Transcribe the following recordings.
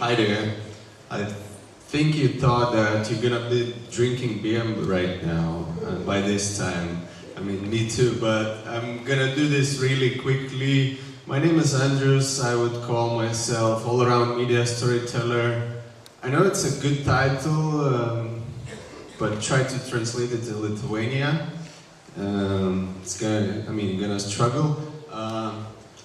Hi there. I think you thought that you're gonna be drinking beer right now, by this time. I mean, me too, but I'm gonna do this really quickly. My name is Andrius. I would call myself all-around media storyteller. I know it's a good title, but try to translate it to Lithuania. Gonna struggle.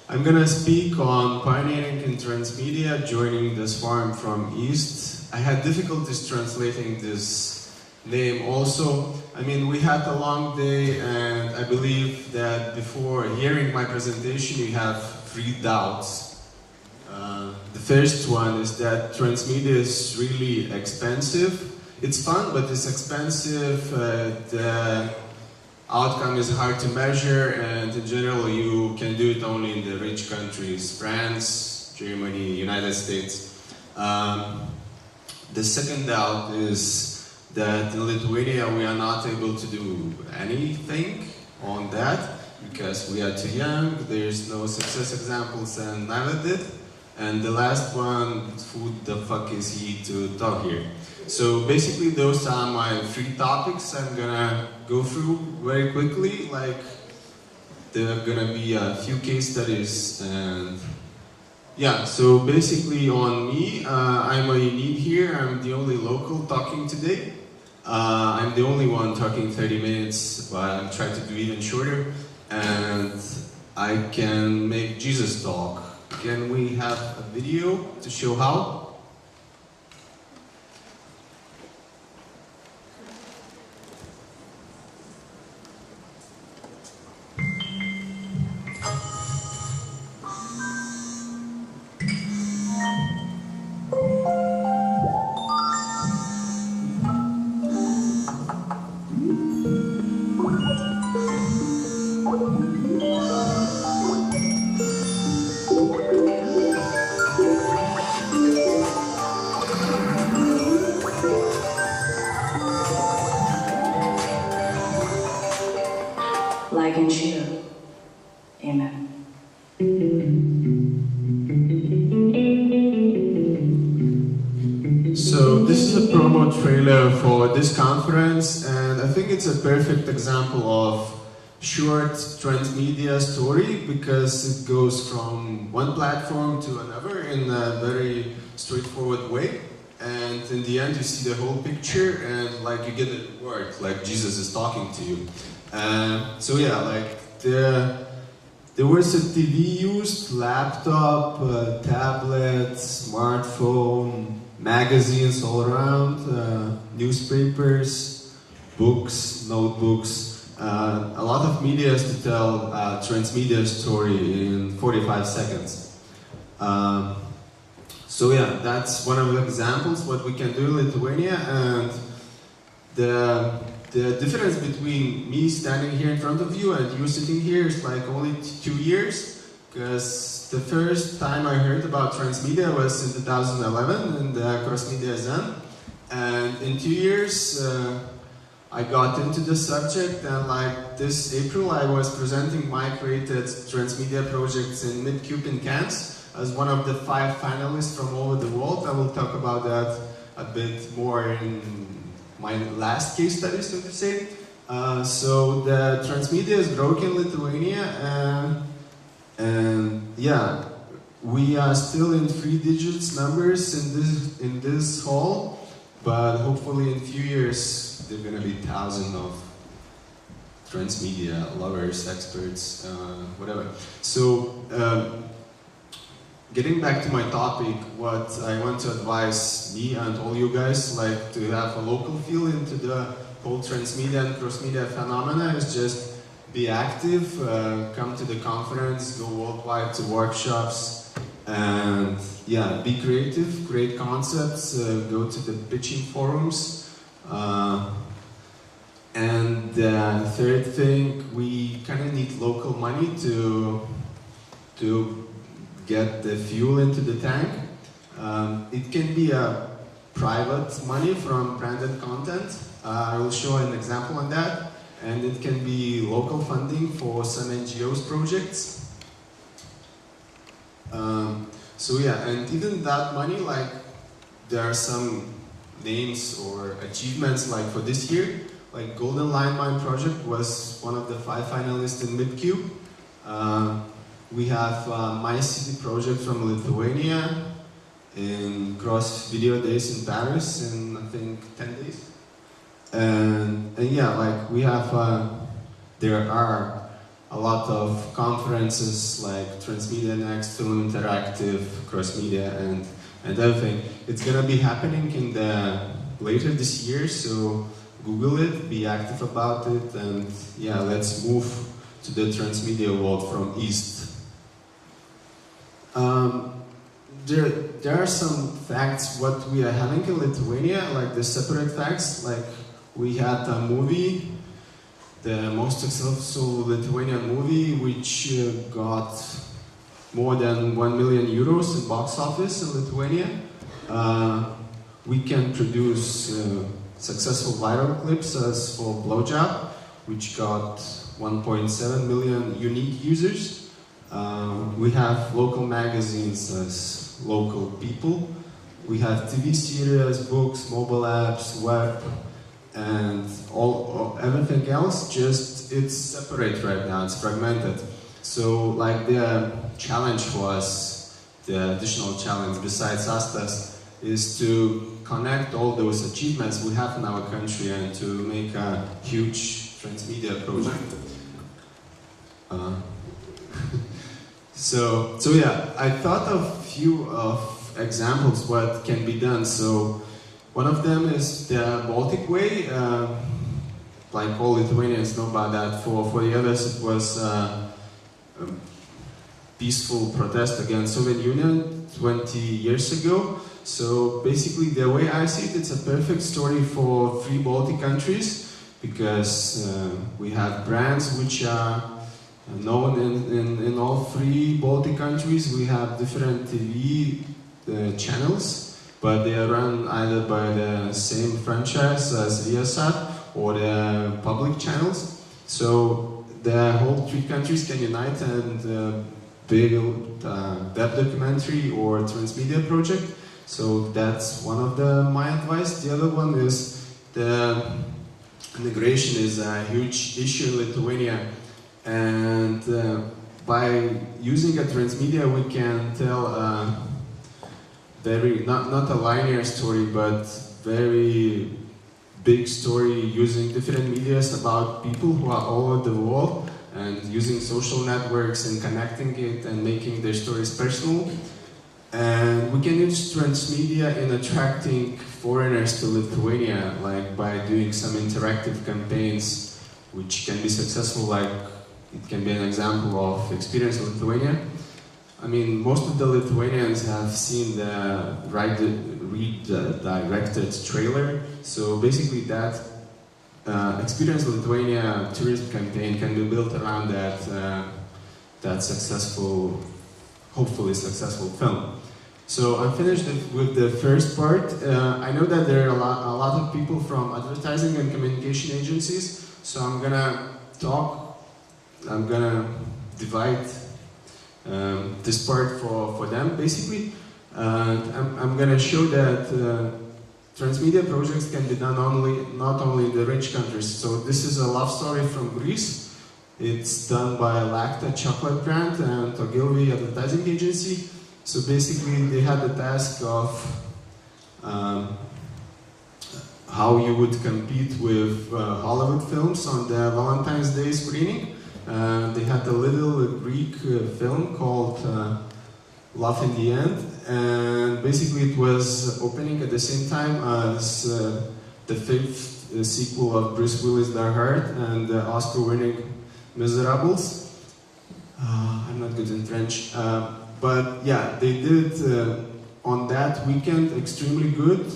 I'm gonna speak on pioneering in Transmedia, joining this farm from East. I had difficulties translating this name also. I mean, we had a long day, and I believe that before hearing my presentation, you have 3 doubts. The first one is that Transmedia is really expensive. It's fun, but it's expensive. The outcome is hard to measure, and in general you can do it only in the rich countries, France, Germany, United States. The second doubt is that in Lithuania we are not able to do anything on that because we are too young, there's no success examples, and never did. And the last one, who the fuck is he to talk here? So basically those are my 3 topics I'm gonna go through very quickly. Like, there are gonna be a few case studies, and yeah, so basically on me, I'm a unique here. I'm the only local talking today. I'm the only one talking 30 minutes, but I'm trying to do even shorter. And I can make Jesus talk. Can we have a video to show how? Like and share. Amen. So this is a promo trailer for this conference, and I think it's a perfect example of short transmedia story because it goes from one platform to another in a very straightforward way. And in the end you see the whole picture, and like you get a word, like Jesus is talking to you. So yeah, like there was a TV used, laptop, tablet, smartphone, magazines all around, newspapers, books, notebooks, a lot of media to tell a transmedia story in 45 seconds. So yeah, that's one of the examples what we can do in Lithuania, and the difference between me standing here in front of you and you sitting here is like only 2 years, because the first time I heard about Transmedia was in 2011 in the Cross-Media Zen, and in 2 years I got into the subject, and like this April I was presenting my created Transmedia projects in Mid-Cube in Cannes as one of the 5 finalists from all over the world. I will talk about that a bit more in my last case study, so to say. So the Transmedia is growing in Lithuania, and yeah, we are still in 3 digits numbers in this hall, but hopefully in a few years there are gonna be thousands of Transmedia lovers, experts, whatever. So getting back to my topic, what I want to advise me and all you guys, like, to have a local feel into the whole transmedia and cross-media phenomena is just be active, come to the conference, go worldwide to workshops, and yeah, be creative, create concepts, go to the pitching forums. And the third thing, we kind of need local money to get the fuel into the tank. It can be a private money from branded content. I will show an example on that. And it can be local funding for some NGOs projects. So yeah, and even that money, like there are some names or achievements like for this year. Like Golden Line Mine project was one of the 5 finalists in MidQ. We have My City project from Lithuania in Cross Video Days in Paris in I think 10 days. And yeah, like we have, there are a lot of conferences like Transmedia Next, Film Interactive, Cross Media, and everything. It's gonna be happening in the later this year, so Google it, be active about it, and yeah, let's move to the transmedia world from east. There are some facts what we are having in Lithuania, like the separate facts, like we had a movie, the most successful Lithuanian movie, which got more than 1 million euros in box office in Lithuania. We can produce successful viral clips as for Blowjob, which got 1.7 million unique users. We have local magazines as local people. We have TV series, books, mobile apps, web, and everything else. Just it's separate right now. It's fragmented. So like the challenge for us, the additional challenge besides Astas, is to connect all those achievements we have in our country and to make a huge transmedia project. So yeah, I thought of a few of examples what can be done. So one of them is the Baltic Way. Like all Lithuanians know about that. For the others, it was peaceful protest against Soviet Union 20 years ago. So basically, the way I see it, it's a perfect story for 3 Baltic countries because we have brands which are known in all 3 Baltic countries. We have different TV channels, but they are run either by the same franchise as Viasat or the public channels. So the whole 3 countries can unite and build that documentary or transmedia project. So that's one of my advice. The other one is the immigration is a huge issue in Lithuania, and by using a transmedia we can tell a very not a linear story but very big story using different medias about people who are all over the world and using social networks and connecting it and making their stories personal. And we can use transmedia in attracting foreigners to Lithuania, like by doing some interactive campaigns which can be successful, like it can be an example of experience in Lithuania. I mean, most of the Lithuanians have seen the redirected trailer, so basically that Experience Lithuania tourism campaign can be built around that successful, hopefully successful film. So I'm finished with the first part. I know that there are a lot of people from advertising and communication agencies, so I'm gonna divide this part for them basically. I'm gonna show that transmedia projects can be done not only in the rich countries. So this is a love story from Greece. It's done by Lacta chocolate brand and Ogilvy advertising agency. So basically they had the task of how you would compete with Hollywood films on the Valentine's Day screening. They had a little Greek film called Love in the End, and basically it was opening at the same time as the 5th sequel of Bruce Willis' Die Hard and the Oscar-winning Miserables. I'm not good in French, but yeah, they did on that weekend extremely good.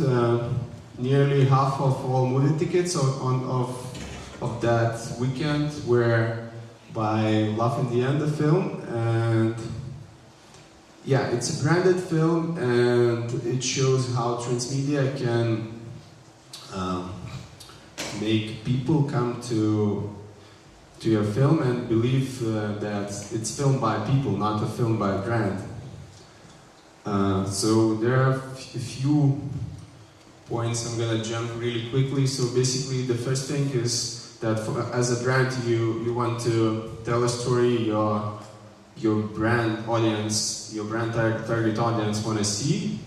Nearly half of all movie tickets of that weekend were by Love in the End, the film, and yeah, it's a branded film and it shows how transmedia can make people come to your film and believe that it's filmed by people, not a film by a brand. So there are a few points I'm gonna jump really quickly. So basically the first thing is that as a brand you want to tell a story your brand audience, your brand target audience want to see.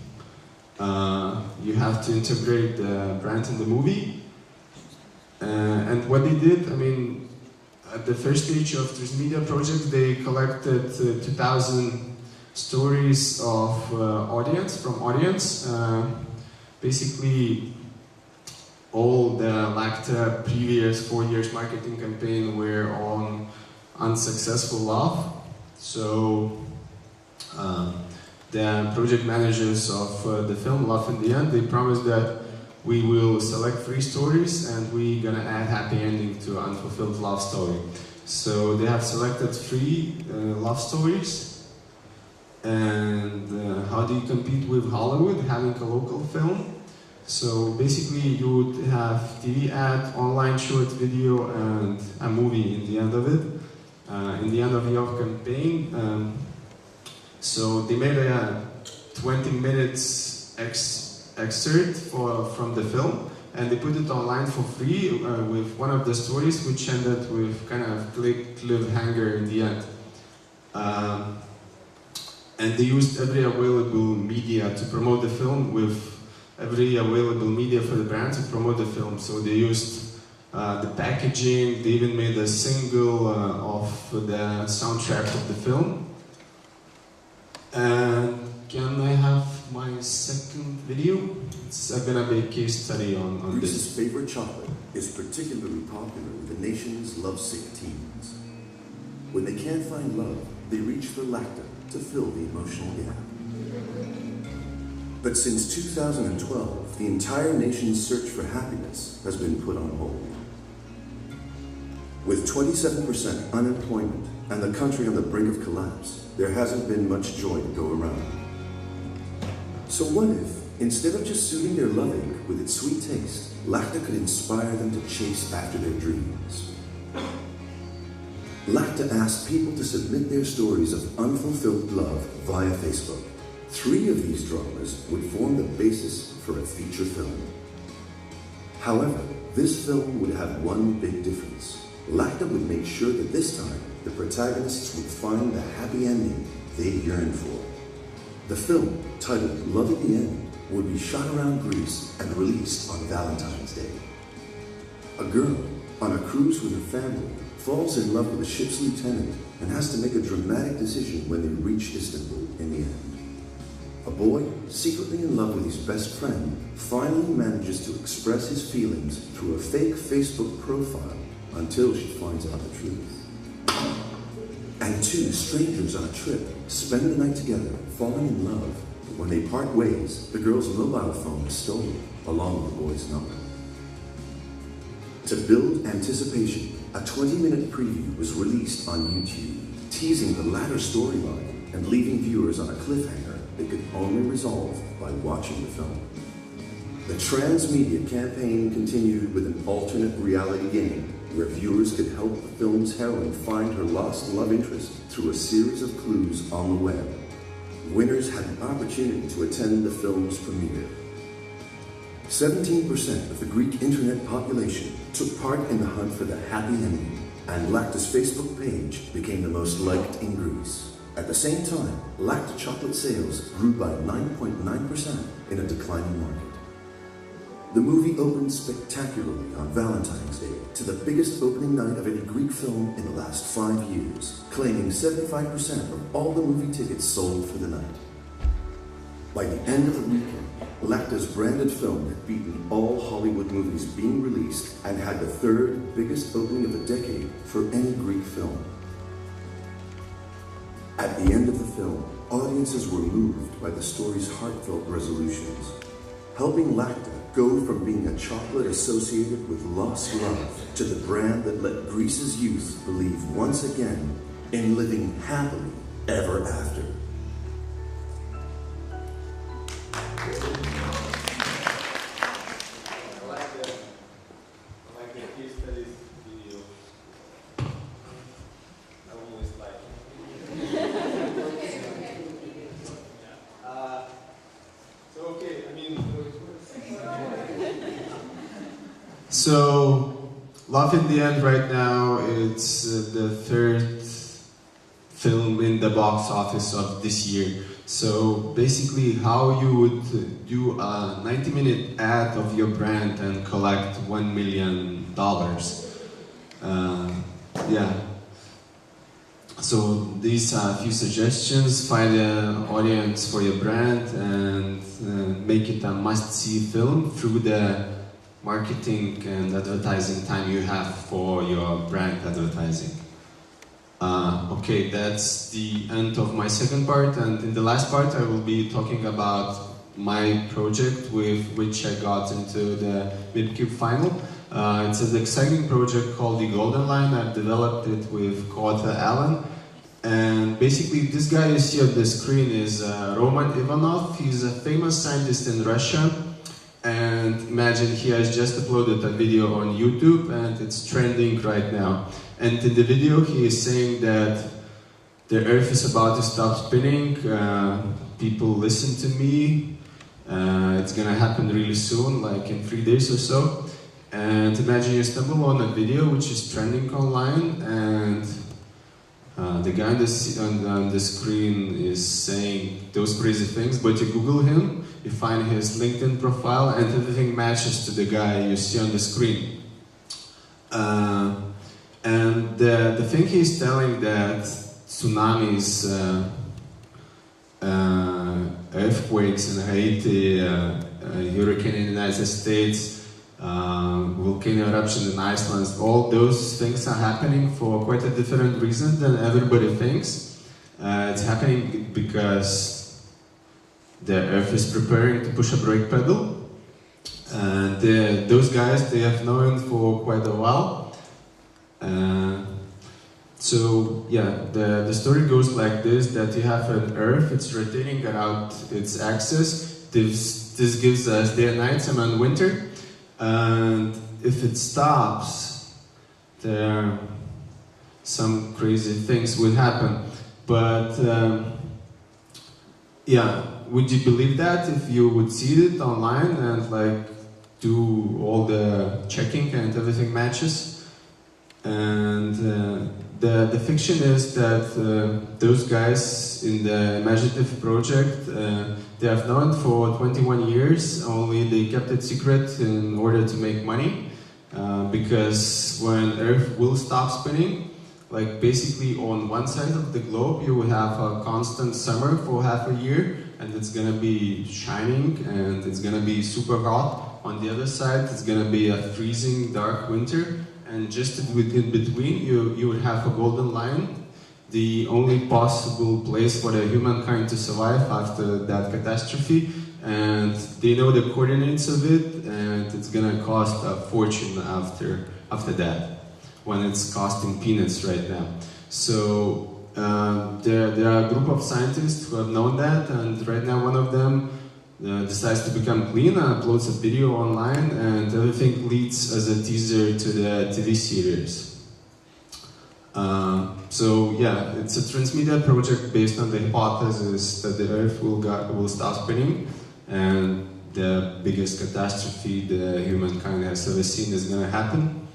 You have to integrate the brand in the movie. And what they did, I mean, at the first stage of Transmedia project, they collected 2,000 stories of from audience. Basically, all the Lacta previous 4 years marketing campaign were on unsuccessful love. So the project managers of the film Love in the End, they promised that we will select 3 stories and we're gonna add happy ending to unfulfilled love story. So they have selected 3 love stories. And how do you compete with Hollywood, having a local film? So basically you would have TV ad, online short video, and a movie in the end of it. In the end of your campaign. So they made a 20 minutes excerpt from the film, and they put it online for free with one of the stories, which ended with kind of cliffhanger in the end. And they used every available media to promote the film, with every available media for the brand to promote the film. So they used the packaging, they even made a single of the soundtrack of the film. And can I have my second video? It's gonna be a case study on this. Greece's favorite chocolate is particularly popular with the nation's lovesick teens. When they can't find love, they reach for Lacta to fill the emotional gap. But since 2012, the entire nation's search for happiness has been put on hold. With 27% unemployment and the country on the brink of collapse, there hasn't been much joy to go around. So what if, instead of just soothing their love ache with its sweet taste, Lacta could inspire them to chase after their dreams? Lacta asked people to submit their stories of unfulfilled love via Facebook. 3 of these dramas would form the basis for a feature film. However, this film would have one big difference. Lacta would make sure that this time, the protagonists would find the happy ending they yearned for. The film, titled Love at the End, would be shot around Greece and released on Valentine's Day. A girl, on a cruise with her family, falls in love with a ship's lieutenant and has to make a dramatic decision when they reach Istanbul in the end. A boy, secretly in love with his best friend, finally manages to express his feelings through a fake Facebook profile until she finds out the truth. And 2 strangers on a trip spend the night together, falling in love. But when they part ways, the girl's mobile phone is stolen, along with the boy's number. To build anticipation, a 20-minute preview was released on YouTube, teasing the latter storyline and leaving viewers on a cliffhanger they could only resolve by watching the film. The Transmedia campaign continued with an alternate reality game where viewers could help the film's heroine find her lost love interest through a series of clues on the web. Winners had an opportunity to attend the film's premiere. 17% of the Greek internet population took part in the hunt for the happy ending, and Lacta's Facebook page became the most liked in Greece. At the same time, Lacta chocolate sales grew by 9.9% in a declining market. The movie opened spectacularly on Valentine's Day to the biggest opening night of any Greek film in the last 5 years, claiming 75% of all the movie tickets sold for the night. By the end of the weekend, Lacta's branded film had beaten all Hollywood movies being released and had the 3rd biggest opening of the decade for any Greek film. At the end of the film, audiences were moved by the story's heartfelt resolutions, helping Lacta go from being a chocolate associated with lost love to the brand that let Greece's youth believe once again in living happily ever after. I like the case studies video. I always like it. So, Love in the End right now, it's the third film in the box office of this year. So basically how you would do a 90-minute ad of your brand and collect $1 million. Yeah. So these are a few suggestions. Find an audience for your brand and make it a must-see film through the marketing and advertising time you have for your brand advertising. Okay, that's the end of my second part, and in the last part I will be talking about my project with which I got into the MIPCube final. It's an exciting project called the Golden Line. I've developed it with co-author Alan. And basically this guy you see on the screen is Roman Ivanov. He's a famous scientist in Russia. And imagine he has just uploaded a video on YouTube and it's trending right now. And in the video he is saying that the Earth is about to stop spinning, people listen to me, it's gonna happen really soon, like in 3 days or so. And imagine you stumble on a video which is trending online and the guy on the screen is saying those crazy things, but you Google him, you find his LinkedIn profile and everything matches to the guy you see on the screen. And the thing he's telling that tsunamis, earthquakes in Haiti, hurricane in the United States, volcano eruption in Iceland, all those things are happening for quite a different reason than everybody thinks. It's happening because the Earth is preparing to push a brake pedal. And those guys, they have known for quite a while. So yeah, the story goes like this, that you have an Earth, it's rotating around its axis. This gives us day and night, summer and winter. And if it stops, there some crazy things will happen. But yeah, would you believe that if you would see it online and like do all the checking and everything matches? And the fiction is that those guys in the imaginative project, they have known for 21 years, only they kept it secret in order to make money. Because when Earth will stop spinning, like basically on one side of the globe you will have a constant summer for half a year and it's gonna be shining and it's gonna be super hot. On the other side it's gonna be a freezing dark winter. And just in between, you would have a golden line, the only possible place for the humankind to survive after that catastrophe. And they know the coordinates of it, and it's gonna cost a fortune after that, when it's costing peanuts right now. So there are a group of scientists who have known that, and right now one of them decides to become clean and uploads a video online, and everything leads as a teaser to the TV series. So yeah, it's a Transmedia project based on the hypothesis that the Earth will stop spinning, and the biggest catastrophe the humankind has ever seen is going to happen.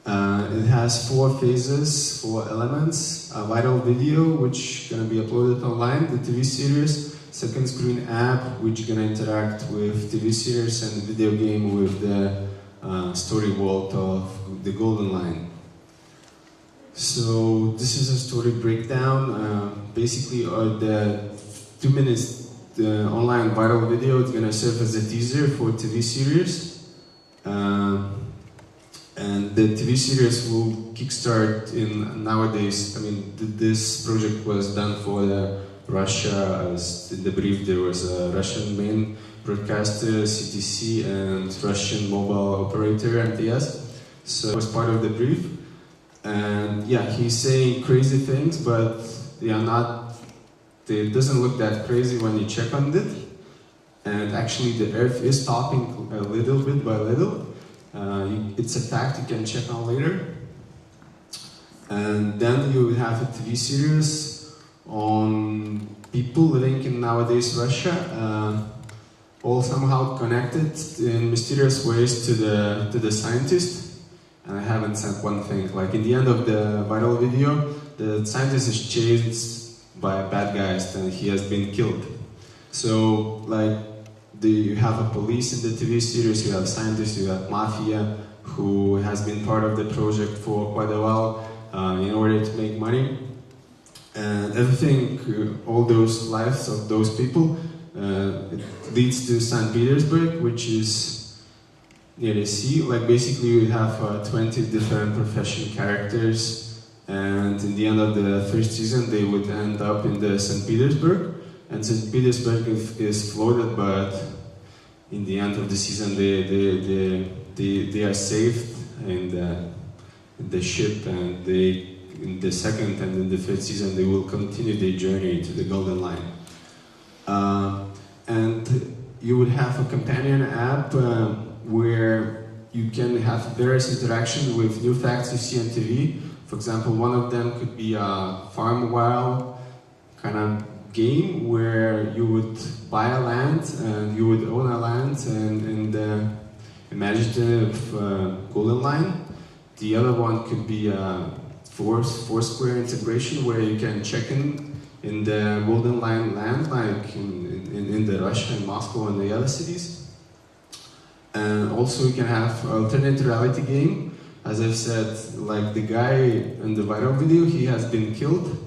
It has 4 phases, 4 elements: a viral video, which is going to be uploaded online, the TV series, second screen app, which is gonna interact with TV series and video game with the story world of the Golden Line. So this is a story breakdown. Basically, the 2 minutes online viral video is gonna serve as a teaser for TV series, and the TV series will kickstart in nowadays. I mean, this project was done for Russia, as in the brief there was a Russian main broadcaster, CTC, and Russian mobile operator, MTS. So it was part of the brief. And yeah, he's saying crazy things, but they are not, it doesn't look that crazy when you check on it. And actually the Earth is stopping a little bit by little. It's a fact you can check on later. And then you have a TV series on people living in nowadays Russia. all somehow connected in mysterious ways to the scientist. And I haven't said one thing. Like in the end of the viral video, the scientist is chased by bad guys and he has been killed. So like you have a police in the TV series, you have scientists, you have mafia, who has been part of the project for quite a while in order to make money. And everything, all those lives of those people, it leads to St. Petersburg, which is near the sea. Like basically we have 20 different profession characters, and in the end of the first season they would end up in the St. Petersburg. And St. Petersburg is flooded, but in the end of the season they are saved in the ship, and in the second and in the third season they will continue their journey to the Golden Line. And you would have a companion app where you can have various interaction with new facts you see on TV. For example, one of them could be a farm wild kind of game where you would buy a land and you would own a land in the imaginative Golden Line. The other one could be a Foursquare integration where you can check in the Golden Line land, like in the Russia and Moscow and the other cities. And also you can have alternate reality game. As I've said, like the guy in the viral video, he has been killed,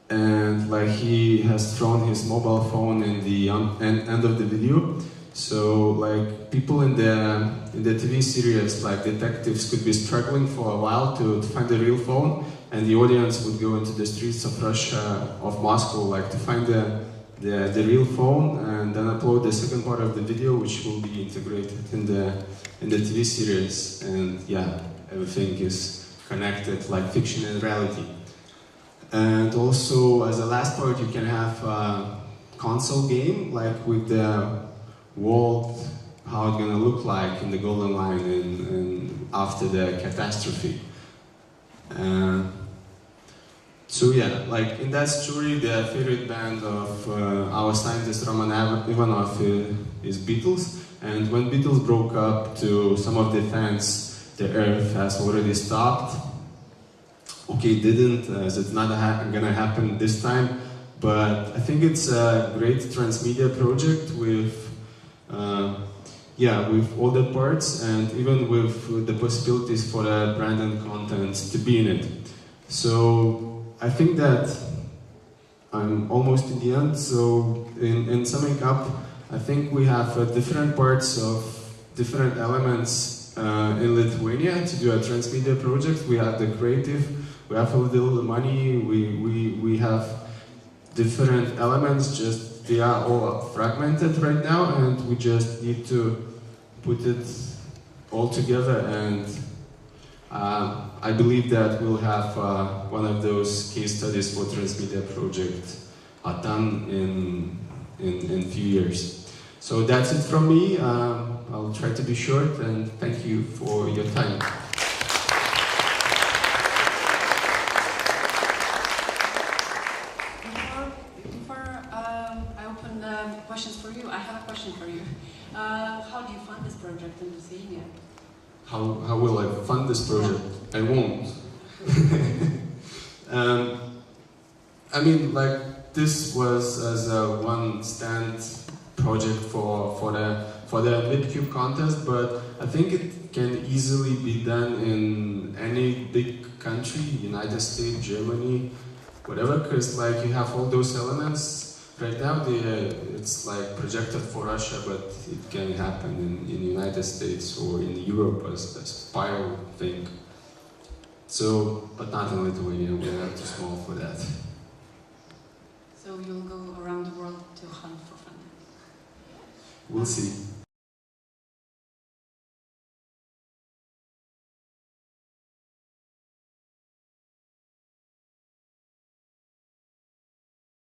and like he has thrown his mobile phone in the end of the video. So like people in the TV series, like detectives, could be struggling for a while to find the real phone, and the audience would go into the streets of Russia, of Moscow, like to find the real phone, and then upload the second part of the video, which will be integrated in the TV series. And yeah, everything is connected, like fiction and reality. And also, as a last part, you can have a console game, like with the world, how it's gonna look like in the Golden Line and after the catastrophe. So yeah, like in that story, the favorite band of our scientist Roman Ivanov is Beatles. And when Beatles broke up, to some of the fans, the Earth has already stopped. Okay, didn't, as it's not gonna happen this time, but I think it's a great Transmedia project with with all the parts, and even with the possibilities for the brand and content to be in it. So I think that I'm almost in the end. So in summing up, I think we have different parts of different elements in Lithuania to do a Transmedia project. We have the creative, we have a little money, we have different elements, just they are all fragmented right now, and we just need to put it all together. And I believe that we'll have one of those case studies for Transmedia project done in few years. So that's it from me. I'll try to be short, and thank you for your time. Before I open questions for you, I have a question for you. How do you fund this project in Lithuania? How will I fund this project? Yeah. I won't. I mean, like, this was as a one-stand project for the Midcube contest, but I think it can easily be done in any big country, United States, Germany, whatever, because like you have all those elements. Right now, it's like projected for Russia, but it can happen in the United States or in Europe as a spiral thing. So, but not in Lithuania, we are too small for that. So you'll go around the world to hunt for funding? We'll see.